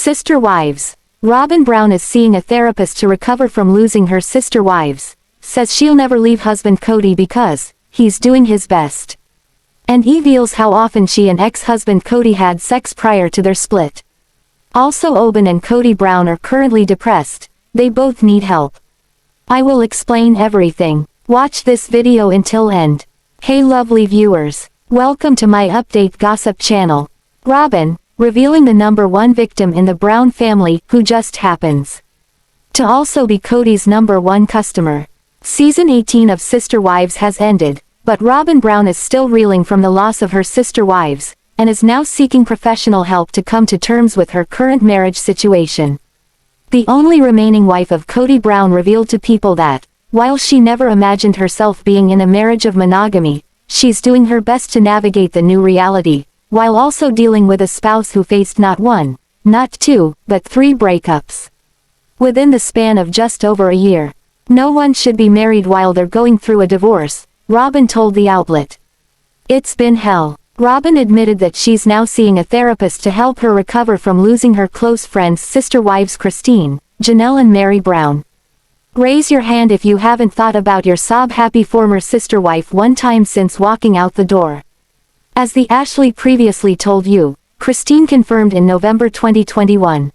Sister wives. Robyn Brown is seeing a therapist to recover from losing her sister wives. Says she'll never leave husband Kody because he's doing his best. And reveals how often she and ex-husband Kody had sex prior to their split. Also, Robyn and Kody Brown are currently depressed. They both need help. I will explain everything. Watch this video until end. Hey lovely viewers. Welcome to my update gossip channel. Robyn, revealing the #1 victim in the Brown family, who just happens to also be Kody's #1 customer. Season 18 of Sister Wives has ended, but Robyn Brown is still reeling from the loss of her sister wives, and is now seeking professional help to come to terms with her current marriage situation. The only remaining wife of Kody Brown revealed to People that, while she never imagined herself being in a marriage of monogamy, she's doing her best to navigate the new reality, while also dealing with a spouse who faced not 1, not 2, but 3 breakups within the span of just over a year. No one should be married while they're going through a divorce, Robyn told the outlet. It's been hell. Robyn admitted that she's now seeing a therapist to help her recover from losing her close friends' sister wives Christine, Janelle and Meri Brown. Raise your hand if you haven't thought about your sob-happy former sister wife one time since walking out the door. As the Ashley previously told you, Christine confirmed in November 2021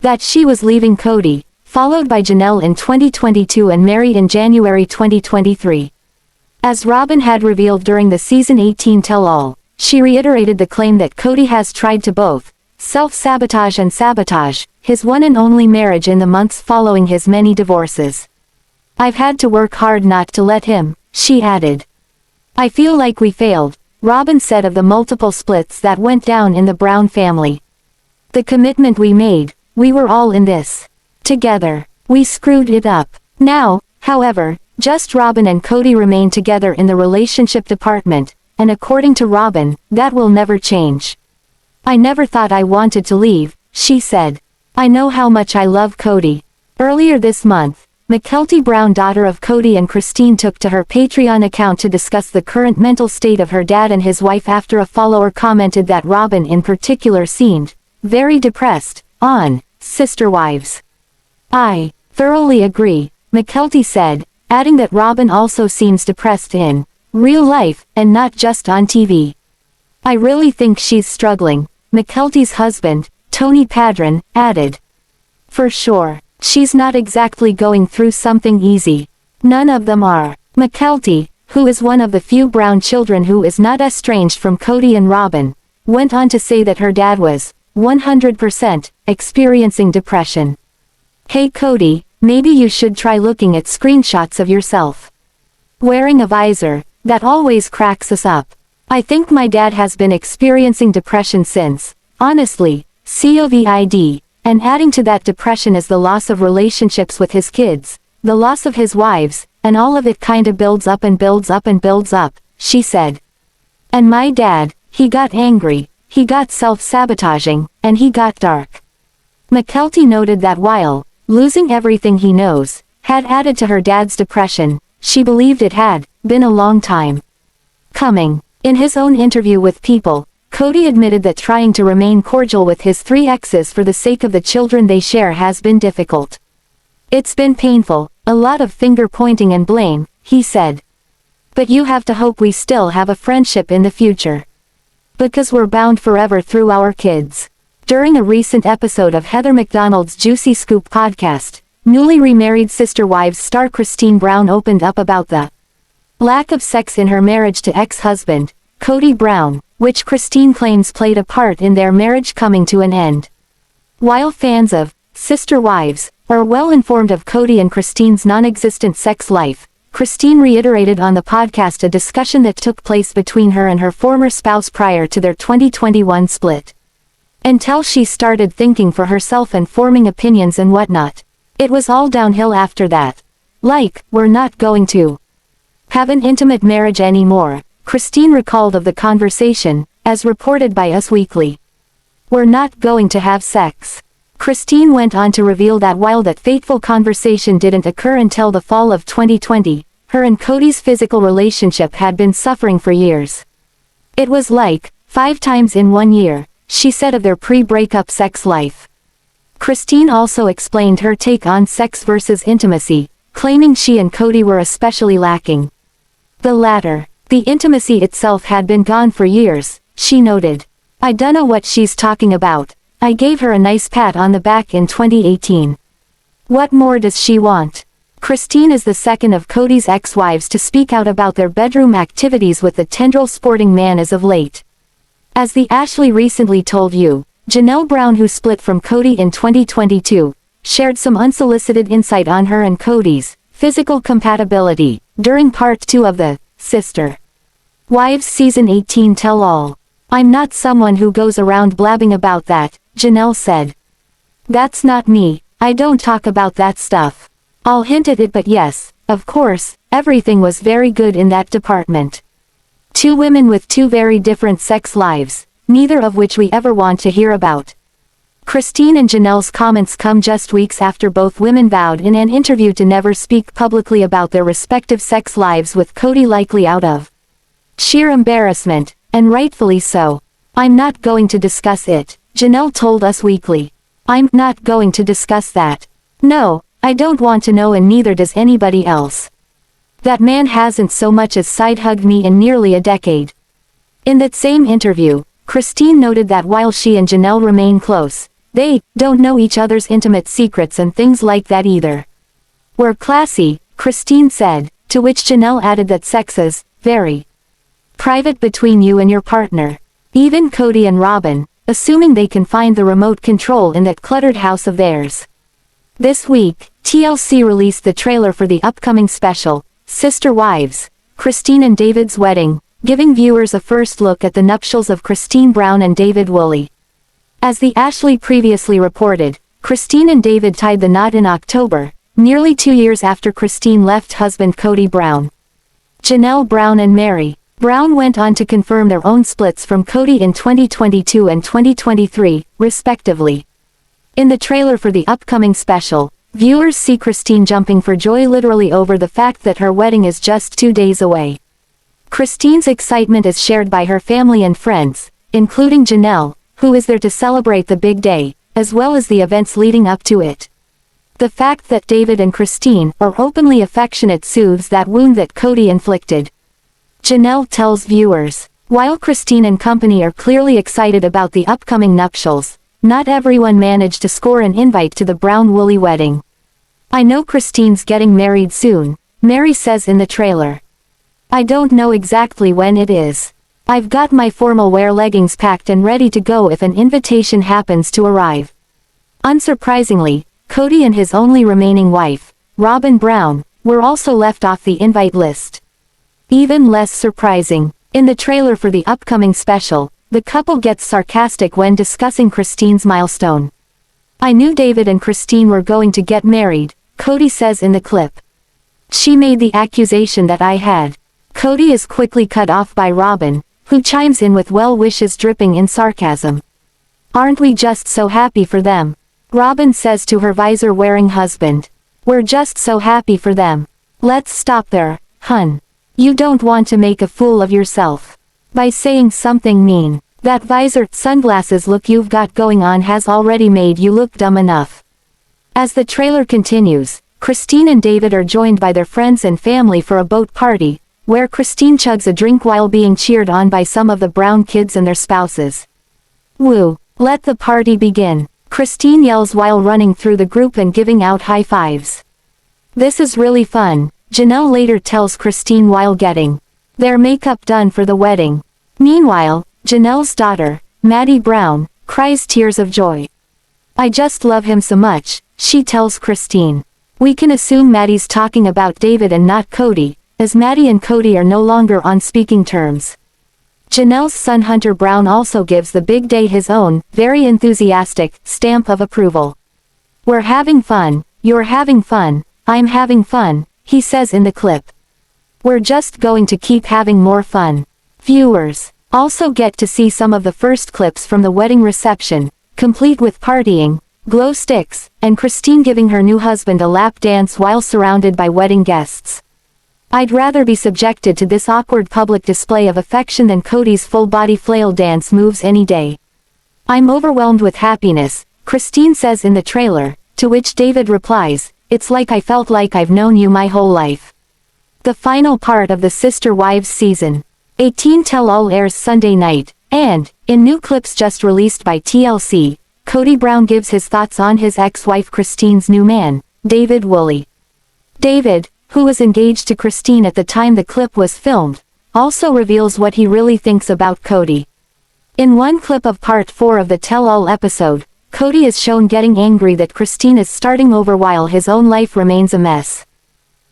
that she was leaving Kody, followed by Janelle in 2022 and Meri in January 2023. As Robyn had revealed during the Season 18 tell-all, she reiterated the claim that Kody has tried to both self-sabotage and sabotage his one and only marriage in the months following his many divorces. I've had to work hard not to let him, she added. I feel like we failed, Robyn said of the multiple splits that went down in the Brown family. The commitment we made, we were all in this together. We screwed it up. Now, however, just Robyn and Kody remain together in the relationship department, and according to Robyn, that will never change. I never thought I wanted to leave, she said. I know how much I love Kody. Earlier this month, Mykelti Brown, daughter of Kody and Christine, took to her Patreon account to discuss the current mental state of her dad and his wife after a follower commented that Robyn in particular seemed very depressed on Sister Wives. I thoroughly agree, Mykelti said, adding that Robyn also seems depressed in real life, and not just on TV. I really think she's struggling, Mykelti's husband, Tony Padron, added. For sure, she's not exactly going through something easy. None of them are. Mykelti, who is one of the few Brown children who is not estranged from Kody and Robyn, went on to say that her dad was 100% experiencing depression. Hey Kody, maybe you should try looking at screenshots of yourself wearing a visor. That always cracks us up. I think my dad has been experiencing depression since, honestly, COVID, and adding to that depression is the loss of relationships with his kids, the loss of his wives, and all of it kinda builds up and builds up and builds up, she said. And my dad, he got angry, he got self-sabotaging, and he got dark. Mykelti noted that while losing everything he knows had added to her dad's depression, she believed it had been a long time coming. In his own interview with People, Kody admitted that trying to remain cordial with his 3 exes for the sake of the children they share has been difficult. It's been painful, a lot of finger-pointing and blame, he said. But you have to hope we still have a friendship in the future. Because we're bound forever through our kids. During a recent episode of Heather McDonald's Juicy Scoop podcast, newly remarried Sister Wives star Christine Brown opened up about the lack of sex in her marriage to ex-husband, Kody Brown, which Christine claims played a part in their marriage coming to an end. While fans of Sister Wives are well informed of Kody and Christine's non-existent sex life, Christine reiterated on the podcast a discussion that took place between her and her former spouse prior to their 2021 split. Until she started thinking for herself and forming opinions and whatnot. It was all downhill after that. Like, we're not going to have an intimate marriage anymore, Christine recalled of the conversation, as reported by Us Weekly. We're not going to have sex. Christine went on to reveal that while that fateful conversation didn't occur until the fall of 2020, her and Kody's physical relationship had been suffering for years. It was like 5 times in 1 year, she said of their pre-breakup sex life. Christine also explained her take on sex versus intimacy, claiming she and Kody were especially lacking. The latter. The intimacy itself had been gone for years, she noted. I dunno what she's talking about. I gave her a nice pat on the back in 2018. What more does she want? Christine is the second of Kody's ex-wives to speak out about their bedroom activities with the tendril sporting man as of late. As the Ashley recently told you, Janelle Brown, who split from Kody in 2022, shared some unsolicited insight on her and Kody's physical compatibility during part 2 of the Sister Wives Season 18 tell-all. I'm not someone who goes around blabbing about that, Janelle said. That's not me, I don't talk about that stuff. I'll hint at it, but yes, of course, everything was very good in that department. Two women with two very different sex lives, neither of which we ever want to hear about. Christine and Janelle's comments come just weeks after both women vowed in an interview to never speak publicly about their respective sex lives, with Kody likely out of sheer embarrassment, and rightfully so. I'm not going to discuss it, Janelle told Us Weekly. I'm not going to discuss that. No, I don't want to know, and neither does anybody else. That man hasn't so much as side-hugged me in nearly a decade. In that same interview, Christine noted that while she and Janelle remain close, they don't know each other's intimate secrets and things like that either. We're classy, Christine said, to which Janelle added that sex is very private between you and your partner. Even Kody and Robyn, assuming they can find the remote control in that cluttered house of theirs. This week, TLC released the trailer for the upcoming special, Sister Wives, Christine and David's Wedding, giving viewers a first look at the nuptials of Christine Brown and David Woolley. As the Ashley previously reported, Christine and David tied the knot in October, nearly 2 years after Christine left husband Kody Brown. Janelle Brown and Meri Brown went on to confirm their own splits from Kody in 2022 and 2023, respectively. In the trailer for the upcoming special, viewers see Christine jumping for joy literally over the fact that her wedding is just 2 days away. Christine's excitement is shared by her family and friends, including Janelle, who is there to celebrate the big day, as well as the events leading up to it. The fact that David and Christine are openly affectionate soothes that wound that Kody inflicted. Janelle tells viewers, while Christine and company are clearly excited about the upcoming nuptials, not everyone managed to score an invite to the Brown-Woolley wedding. I know Christine's getting married soon, Meri says in the trailer. I don't know exactly when it is. I've got my formal wear leggings packed and ready to go if an invitation happens to arrive. Unsurprisingly, Kody and his only remaining wife, Robyn Brown, were also left off the invite list. Even less surprising, in the trailer for the upcoming special, the couple gets sarcastic when discussing Christine's milestone. I knew David and Christine were going to get married, Kody says in the clip. She made the accusation that I had. Kody is quickly cut off by Robyn, who chimes in with well wishes dripping in sarcasm. Aren't we just so happy for them? Robyn says to her visor-wearing husband. We're just so happy for them. Let's stop there, hun. You don't want to make a fool of yourself by saying something mean. That visor-sunglasses look you've got going on has already made you look dumb enough. As the trailer continues, Christine and David are joined by their friends and family for a boat party, where Christine chugs a drink while being cheered on by some of the Brown kids and their spouses. Woo, let the party begin, Christine yells while running through the group and giving out high fives. This is really fun, Janelle later tells Christine while getting their makeup done for the wedding. Meanwhile, Janelle's daughter, Maddie Brown, cries tears of joy. I just love him so much, she tells Christine. We can assume Maddie's talking about David and not Kody, as Maddie and Kody are no longer on speaking terms. Janelle's son Hunter Brown also gives the big day his own, very enthusiastic, stamp of approval. We're having fun, you're having fun, I'm having fun, he says in the clip. We're just going to keep having more fun. Viewers also get to see some of the first clips from the wedding reception, complete with partying, glow sticks, and Christine giving her new husband a lap dance while surrounded by wedding guests. I'd rather be subjected to this awkward public display of affection than Kody's full-body flail dance moves any day. I'm overwhelmed with happiness, Christine says in the trailer, to which David replies, "It's like I felt like I've known you my whole life." The final part of the Sister Wives season 18 tell-all airs Sunday night, and, in new clips just released by TLC, Kody Brown gives his thoughts on his ex-wife Christine's new man, David Woolley. David, who was engaged to Christine at the time the clip was filmed, also reveals what he really thinks about Kody. In one clip of part 4 of the tell-all episode, Kody is shown getting angry that Christine is starting over while his own life remains a mess.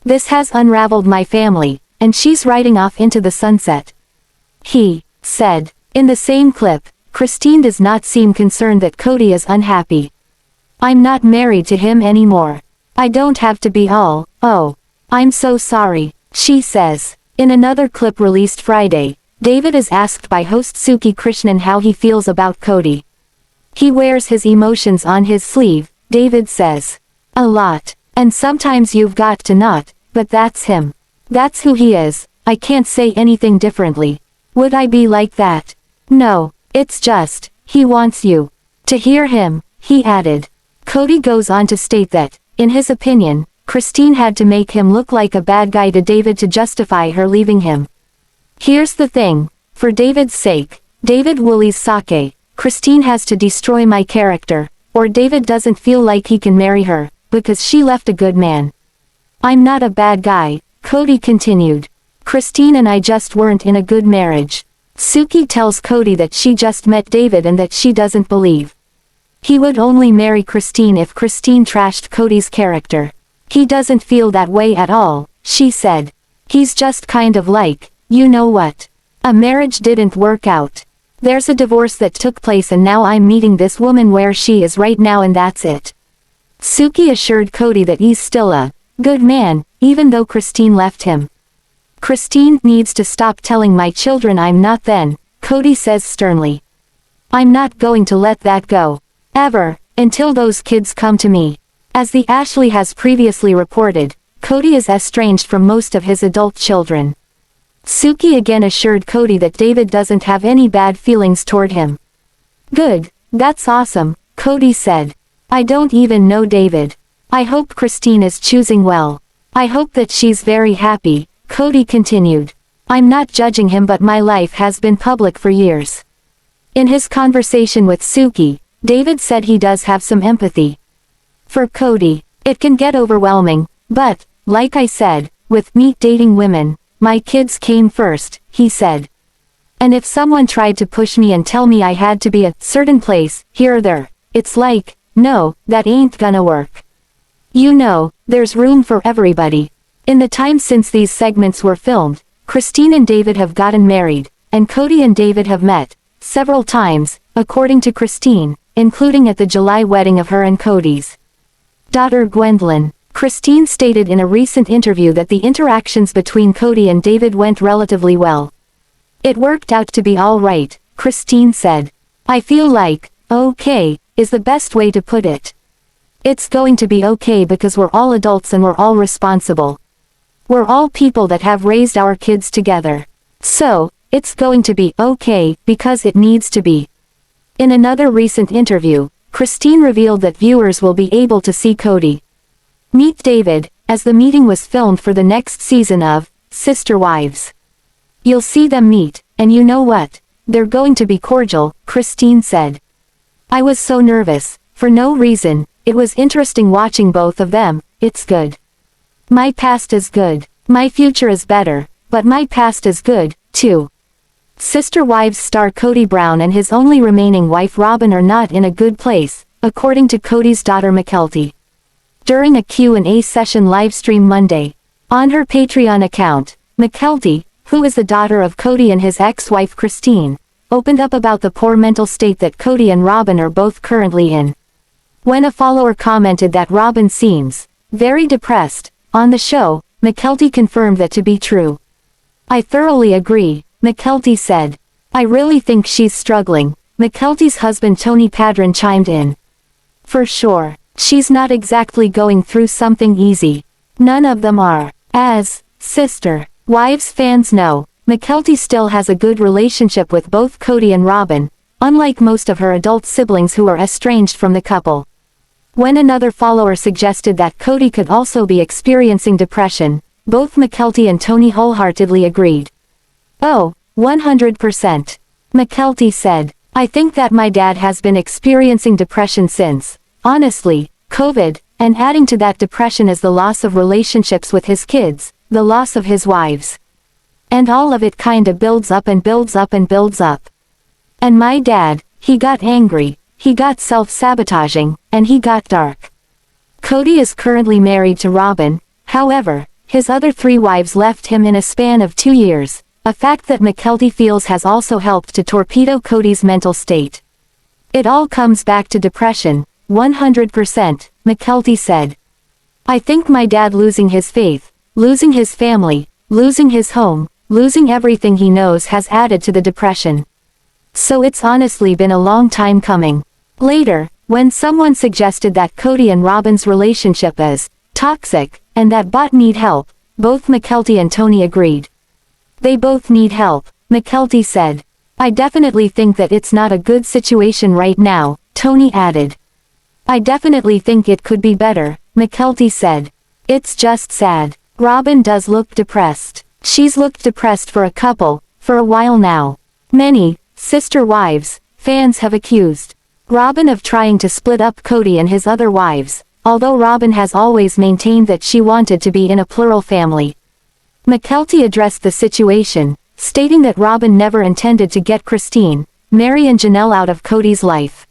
"This has unraveled my family, and she's riding off into the sunset," he said. In the same clip, Christine does not seem concerned that Kody is unhappy. "I'm not married to him anymore. I don't have to be all, oh, I'm so sorry," she says. In another clip released Friday, David is asked by host Suki Krishnan how he feels about Kody. "He wears his emotions on his sleeve," David says. "A lot. And sometimes you've got to not, but that's him. That's who he is. I can't say anything differently. Would I be like that? No, it's just, he wants you to hear him," he added. Kody goes on to state that, in his opinion, Christine had to make him look like a bad guy to David to justify her leaving him. "Here's the thing, for David's sake, David Woolley's sake, Christine has to destroy my character, or David doesn't feel like he can marry her, because she left a good man. I'm not a bad guy," Kody continued. "Christine and I just weren't in a good marriage." Suki tells Kody that she just met David and that she doesn't believe he would only marry Christine if Christine trashed Kody's character. "He doesn't feel that way at all," she said. "He's just kind of like, you know what? A marriage didn't work out. There's a divorce that took place and now I'm meeting this woman where she is right now and that's it." Suki assured Kody that he's still a good man, even though Christine left him. "Christine needs to stop telling my children I'm not then," Kody says sternly. "I'm not going to let that go. Ever, until those kids come to me." As the Ashley has previously reported, Kody is estranged from most of his adult children. Suki again assured Kody that David doesn't have any bad feelings toward him. "Good, that's awesome," Kody said. "I don't even know David. I hope Christine is choosing well. I hope that she's very happy," Kody continued. "I'm not judging him, but my life has been public for years." In his conversation with Suki, David said he does have some empathy for Kody. "It can get overwhelming, but, like I said, with me dating women, my kids came first," he said. "And if someone tried to push me and tell me I had to be a certain place, here or there, it's like, no, that ain't gonna work. You know, there's room for everybody." In the time since these segments were filmed, Christine and David have gotten married, and Kody and David have met several times, according to Christine, including at the July wedding of her and Kody's daughter Gwendlyn. Christine stated in a recent interview that the interactions between Kody and David went relatively well. "It worked out to be all right," Christine said. "I feel like, okay, is the best way to put it. It's going to be okay because we're all adults and we're all responsible. We're all people that have raised our kids together. So, it's going to be okay because it needs to be." In another recent interview, Christine revealed that viewers will be able to see Kody meet David, as the meeting was filmed for the next season of Sister Wives. "You'll see them meet, and you know what? They're going to be cordial," Christine said. "I was so nervous, for no reason. It was interesting watching both of them. It's good. My past is good. My future is better, but my past is good, too." Sister Wives star Kody Brown and his only remaining wife Robyn are not in a good place, according to Kody's daughter Mykelti. During a Q&A session livestream Monday, on her Patreon account, Mykelti, who is the daughter of Kody and his ex-wife Christine, opened up about the poor mental state that Kody and Robyn are both currently in. When a follower commented that Robyn seems very depressed on the show, Mykelti confirmed that to be true. "I thoroughly agree," Mykelti said. "I really think she's struggling," Mykelti's husband Tony Padron chimed in. "For sure. She's not exactly going through something easy. None of them are. As Sister Wives fans know, Mykelti still has a good relationship with both Kody and Robyn, unlike most of her adult siblings who are estranged from the couple. When another follower suggested that Kody could also be experiencing depression, both Mykelti and Tony wholeheartedly agreed. "Oh, 100%. Mykelti said. "I think that my dad has been experiencing depression since, honestly, COVID, and adding to that depression is the loss of relationships with his kids, the loss of his wives. And all of it kinda builds up and builds up and builds up. And my dad, he got angry, he got self-sabotaging, and he got dark." Kody is currently married to Robyn, however, his other 3 wives left him in a span of 2 years, a fact that Mykelti feels has also helped to torpedo Kody's mental state. "It all comes back to depression, 100%, Mykelti said. "I think my dad losing his faith, losing his family, losing his home, losing everything he knows has added to the depression. So it's honestly been a long time coming." Later, when someone suggested that Kody and Robyn's relationship is toxic, and that both need help, both Mykelti and Tony agreed. "They both need help," Mykelti said. "I definitely think that it's not a good situation right now," Tony added. "I definitely think it could be better," Mykelti said. "It's just sad. Robyn does look depressed. She's looked depressed for for a while now. Many, sister wives, fans have accused Robyn of trying to split up Kody and his other wives, although Robyn has always maintained that she wanted to be in a plural family. Mykelti addressed the situation, stating that Robyn never intended to get Christine, Meri and Janelle out of Kody's life.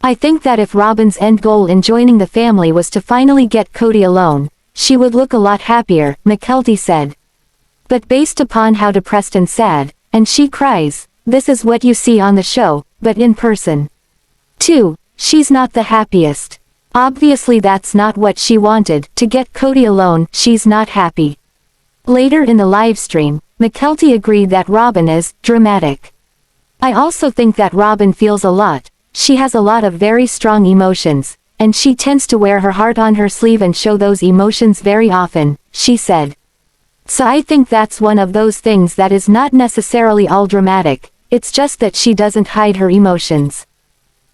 "I think that if Robyn's end goal in joining the family was to finally get Kody alone, she would look a lot happier," Mykelti said. "But based upon how depressed and sad, and she cries, this is what you see on the show, but in person. Too, she's not the happiest. Obviously that's not what she wanted, to get Kody alone, she's not happy." Later in the livestream, Mykelti agreed that Robyn is dramatic. "I also think that Robyn feels a lot, she has a lot of very strong emotions, and she tends to wear her heart on her sleeve and show those emotions very often," she said. "So I think that's one of those things that is not necessarily all dramatic, it's just that she doesn't hide her emotions."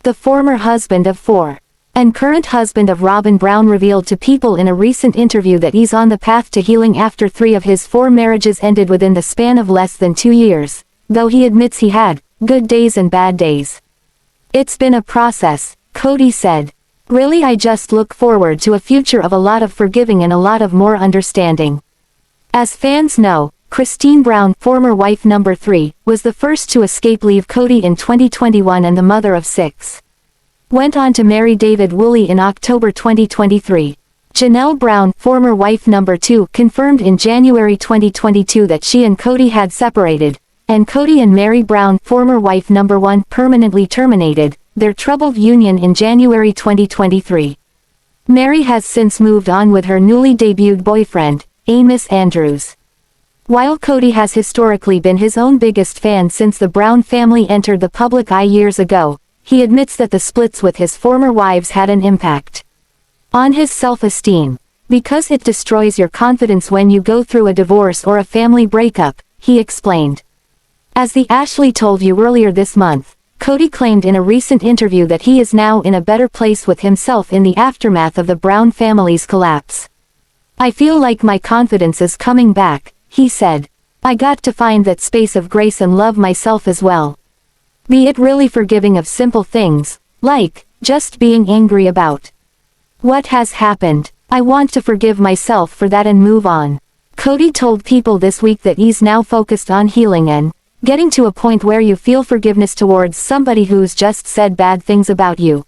The former husband of 4 and current husband of Robyn Brown revealed to People in a recent interview that he's on the path to healing after 3 of his 4 marriages ended within the span of less than 2 years, though he admits he had good days and bad days. "It's been a process," Kody said. "Really, I just look forward to a future of a lot of forgiving and a lot of more understanding." As fans know, Christine Brown, former wife number 3, was the first to escape leave Kody in 2021 and the mother of 6. Went on to marry David Woolley in October 2023. Janelle Brown, former wife number 2, confirmed in January 2022 that she and Kody had separated, and Kody and Meri Brown, former wife number 1, permanently terminated their troubled union in January 2023. Meri has since moved on with her newly debuted boyfriend, Amos Andrews. While Kody has historically been his own biggest fan since the Brown family entered the public eye years ago, he admits that the splits with his former wives had an impact on his self-esteem. "Because it destroys your confidence when you go through a divorce or a family breakup," he explained. As the Ashley told you earlier this month, Kody claimed in a recent interview that he is now in a better place with himself in the aftermath of the Brown family's collapse. "I feel like my confidence is coming back," he said. "I got to find that space of grace and love myself as well. Be it really forgiving of simple things, like just being angry about what has happened. I want to forgive myself for that and move on." Kody told People this week that he's now focused on healing and getting to a point where you feel forgiveness towards somebody who's just said bad things about you.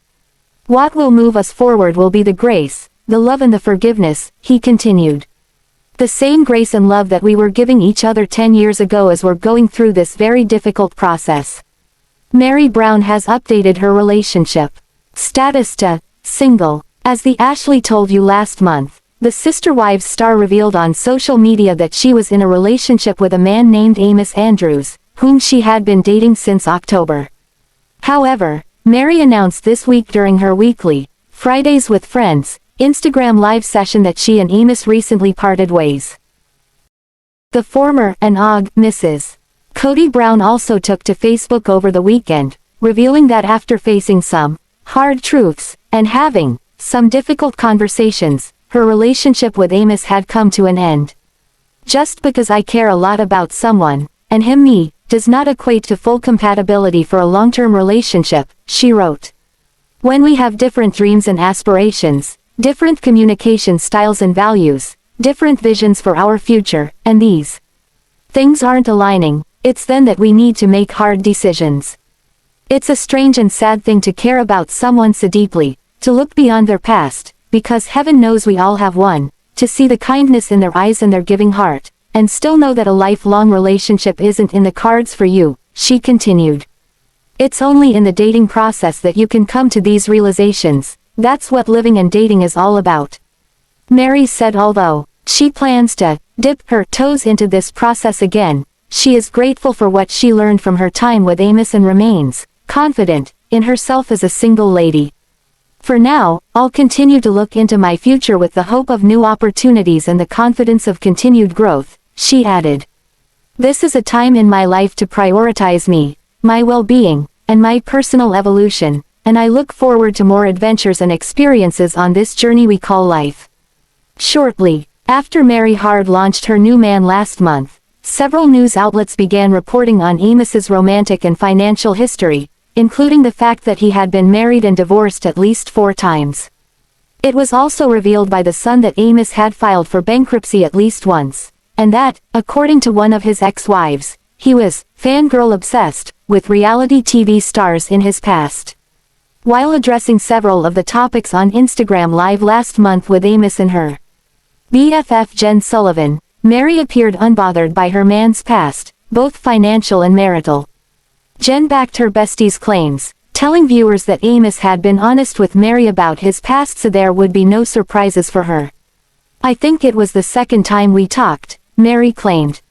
"What will move us forward will be the grace, the love and the forgiveness," he continued. "The same grace and love that we were giving each other 10 years ago as we're going through this very difficult process." Meri Brown has updated her relationship status to single. As the Ashley told you last month, the Sister Wives star revealed on social media that she was in a relationship with a man named Amos Andrews, whom she had been dating since October. However, Meri announced this week during her weekly Fridays with Friends Instagram live session that she and Amos recently parted ways. The former, and Mrs. Kody Brown also took to Facebook over the weekend, revealing that after facing some hard truths and having some difficult conversations, her relationship with Amos had come to an end. Just because I care a lot about someone, and him me, does not equate to full compatibility for a long-term relationship, she wrote. When we have different dreams and aspirations, different communication styles and values, different visions for our future, and these things aren't aligning, it's then that we need to make hard decisions. It's a strange and sad thing to care about someone so deeply, to look beyond their past, because heaven knows we all have one, to see the kindness in their eyes and their giving heart, and still know that a lifelong relationship isn't in the cards for you, she continued. It's only in the dating process that you can come to these realizations. That's what living and dating is all about. Meri said although she plans to dip her toes into this process again, she is grateful for what she learned from her time with Amos and remains confident in herself as a single lady. For now, I'll continue to look into my future with the hope of new opportunities and the confidence of continued growth, she added. This is a time in my life to prioritize me, my well-being, and my personal evolution, and I look forward to more adventures and experiences on this journey we call life. Shortly after Meri Hard launched her new man last month, several news outlets began reporting on Amos's romantic and financial history, including the fact that he had been married and divorced at least 4 times. It was also revealed by The Sun that Amos had filed for bankruptcy at least once, and that, according to one of his ex-wives, he was fangirl obsessed with reality TV stars in his past. While addressing several of the topics on Instagram Live last month with Amos and her BFF Jen Sullivan, Meri appeared unbothered by her man's past, both financial and marital. Jen backed her bestie's claims, telling viewers that Amos had been honest with Meri about his past so there would be no surprises for her. I think it was the second time we talked, Meri claimed.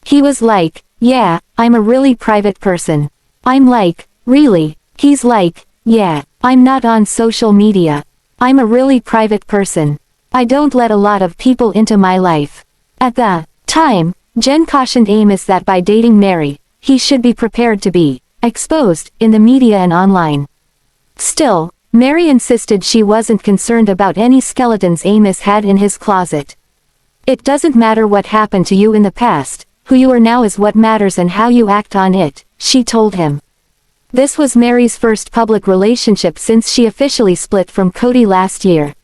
He was like, yeah, I'm a really private person. I'm like, really? He's like, yeah, I'm not on social media. I'm a really private person. I don't let a lot of people into my life. At the time, Jen cautioned Amos that by dating Meri, he should be prepared to be exposed in the media and online. Still, Meri insisted she wasn't concerned about any skeletons Amos had in his closet. It doesn't matter what happened to you in the past, who you are now is what matters and how you act on it, she told him. This was Meri's first public relationship since she officially split from Kody last year.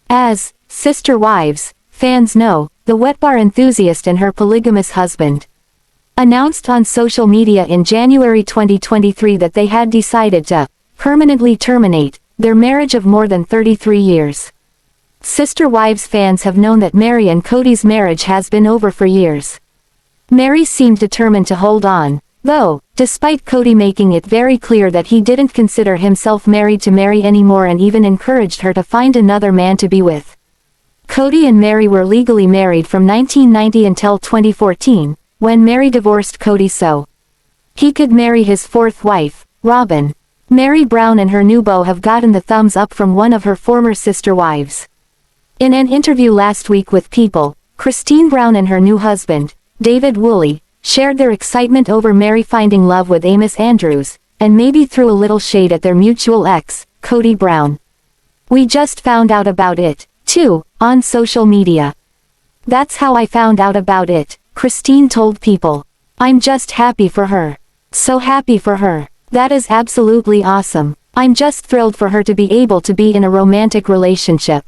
As sister wives, fans know, the wet bar enthusiast and her polygamous husband announced on social media in January 2023 that they had decided to permanently terminate their marriage of more than 33 years. Sister Wives fans have known that Meri and Kody's marriage has been over for years. Meri seemed determined to hold on, though, despite Kody making it very clear that he didn't consider himself married to Meri anymore and even encouraged her to find another man to be with. Kody and Meri were legally married from 1990 until 2014, when Meri divorced Kody so he could marry his 4th wife, Robyn. Meri Brown and her new beau have gotten the thumbs up from one of her former sister wives. In an interview last week with People, Christine Brown and her new husband, David Woolley, shared their excitement over Meri finding love with Amos Andrews, and maybe threw a little shade at their mutual ex, Kody Brown. We just found out about it, too, on social media. That's how I found out about it, Christine told People. I'm just happy for her. So happy for her. That is absolutely awesome. I'm just thrilled for her to be able to be in a romantic relationship.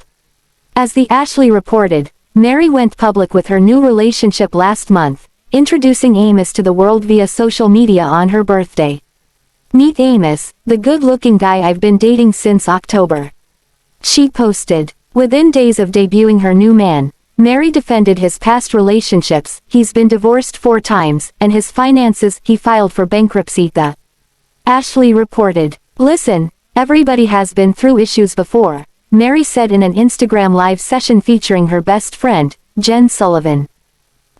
As the Ashley reported, Meri went public with her new relationship last month, introducing Amos to the world via social media on her birthday. Meet Amos, the good-looking guy I've been dating since October. She posted. Within days of debuting her new man, Meri defended his past relationships, he's been divorced 4 times, and his finances, he filed for bankruptcy. The Ashley reported. Listen, everybody has been through issues before, Meri said in an Instagram live session featuring her best friend, Jen Sullivan.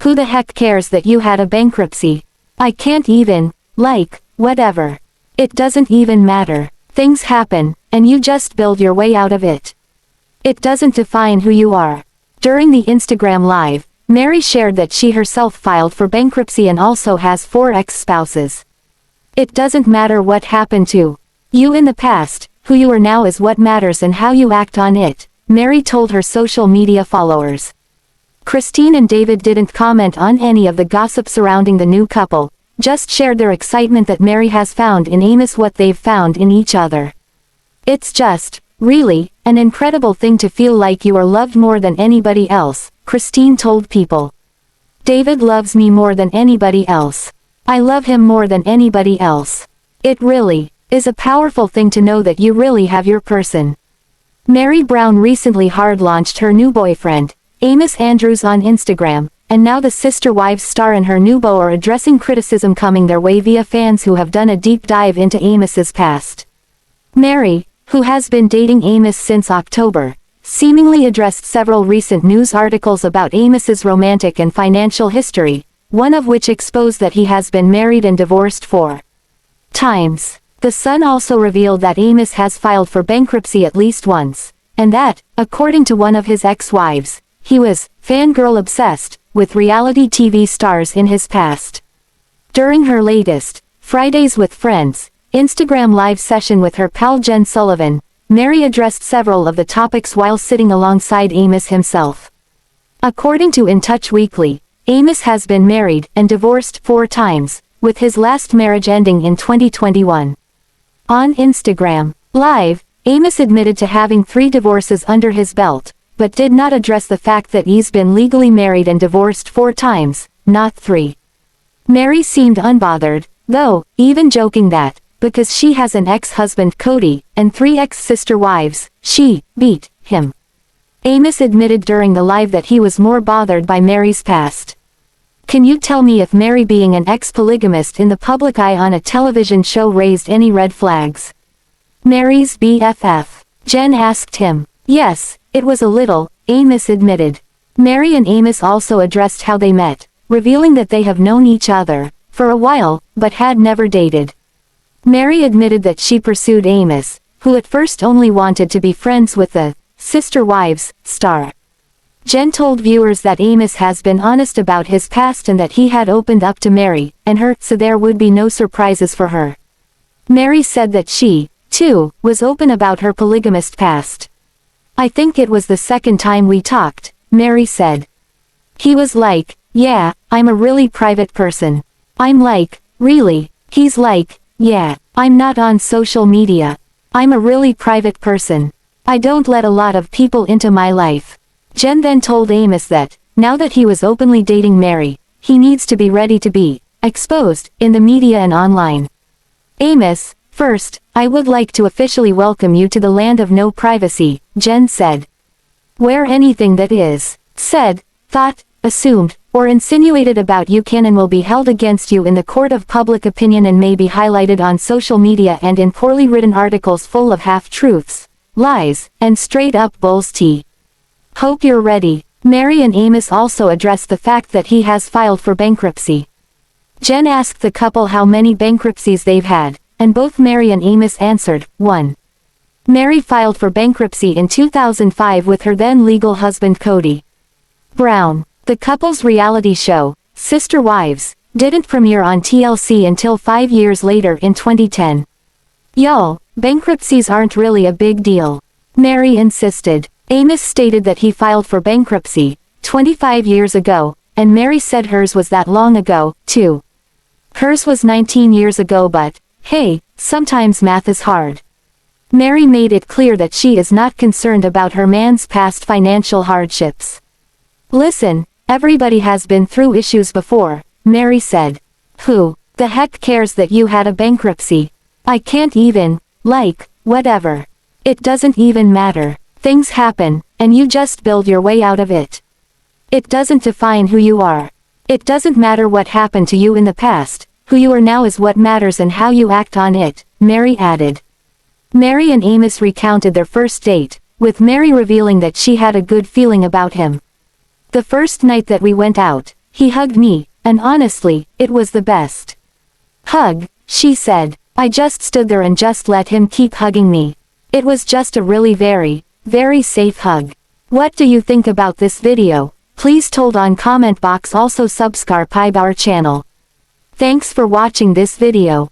Who the heck cares that you had a bankruptcy? I can't even, whatever. It doesn't even matter. Things happen, and you just build your way out of it. It doesn't define who you are. During the Instagram Live, Meri shared that she herself filed for bankruptcy and also has 4 ex-spouses. It doesn't matter what happened to you in the past, who you are now is what matters and how you act on it, Meri told her social media followers. Christine and David didn't comment on any of the gossip surrounding the new couple, just shared their excitement that Meri has found in Amos what they've found in each other. It's just, really, an incredible thing to feel like you are loved more than anybody else, Christine told People. David loves me more than anybody else. I love him more than anybody else. It really is a powerful thing to know that you really have your person. Meri Brown recently hard-launched her new boyfriend, Amos Andrews on Instagram, and now the Sister Wives star and her new beau are addressing criticism coming their way via fans who have done a deep dive into Amos's past. Meri, who has been dating Amos since October, seemingly addressed several recent news articles about Amos's romantic and financial history, one of which exposed that he has been married and divorced 4 times. The Sun also revealed that Amos has filed for bankruptcy at least once, and that, according to one of his ex-wives, he was fangirl obsessed with reality TV stars in his past. During her latest Fridays with Friends Instagram live session with her pal Jen Sullivan, Meri addressed several of the topics while sitting alongside Amos himself. According to In Touch Weekly, Amos has been married and divorced 4 times, with his last marriage ending in 2021. On Instagram Live, Amos admitted to having 3 divorces under his belt, but did not address the fact that he's been legally married and divorced 4 times, not 3. Meri seemed unbothered, though, even joking that, because she has an ex-husband Kody, and 3 ex-sister wives, she beat him. Amos admitted during the live that he was more bothered by Meri's past. Can you tell me if Meri being an ex-polygamist in the public eye on a television show raised any red flags? Meri's BFF, Jen asked him. Yes, it was a little, Amos admitted. Meri and Amos also addressed how they met, revealing that they have known each other for a while, but had never dated. Meri admitted that she pursued Amos, who at first only wanted to be friends with the Sister Wives star. Jen told viewers that Amos has been honest about his past and that he had opened up to Meri and her, so there would be no surprises for her. Meri said that she, too, was open about her polygamist past. I think it was the second time we talked, Meri said. He was like, yeah, I'm a really private person. I'm like, really? He's like, yeah, I'm not on social media. I'm a really private person. I don't let a lot of people into my life. Jen then told Amos that, now that he was openly dating Meri, he needs to be ready to be exposed in the media and online. Amos, first, I would like to officially welcome you to the land of no privacy, Jen said. Where anything that is said, thought, assumed, or insinuated about you can and will be held against you in the court of public opinion and may be highlighted on social media and in poorly written articles full of half-truths, lies, and straight-up bull's tea. Hope you're ready. Meri and Amos also addressed the fact that he has filed for bankruptcy. Jen asked the couple how many bankruptcies they've had, and both Meri and Amos answered, 1. Meri filed for bankruptcy in 2005 with her then legal husband Kody Brown. The couple's reality show, Sister Wives, didn't premiere on TLC until 5 years later in 2010. Y'all, bankruptcies aren't really a big deal. Meri insisted. Amos stated that he filed for bankruptcy 25 years ago, and Meri said hers was that long ago, too. Hers was 19 years ago, but, hey, sometimes math is hard. Meri made it clear that she is not concerned about her man's past financial hardships. Listen, everybody has been through issues before, Meri said. Who the heck cares that you had a bankruptcy? I can't even, whatever. It doesn't even matter. Things happen, and you just build your way out of it. It doesn't define who you are. It doesn't matter what happened to you in the past, who you are now is what matters and how you act on it, Meri added. Meri and Amos recounted their first date, with Meri revealing that she had a good feeling about him. The first night that we went out, he hugged me, and honestly, it was the best hug, she said. I just stood there and just let him keep hugging me. It was just a really very safe hug. What do you think about this video? Please told on comment box. Also subscribe our channel. Thanks for watching this video.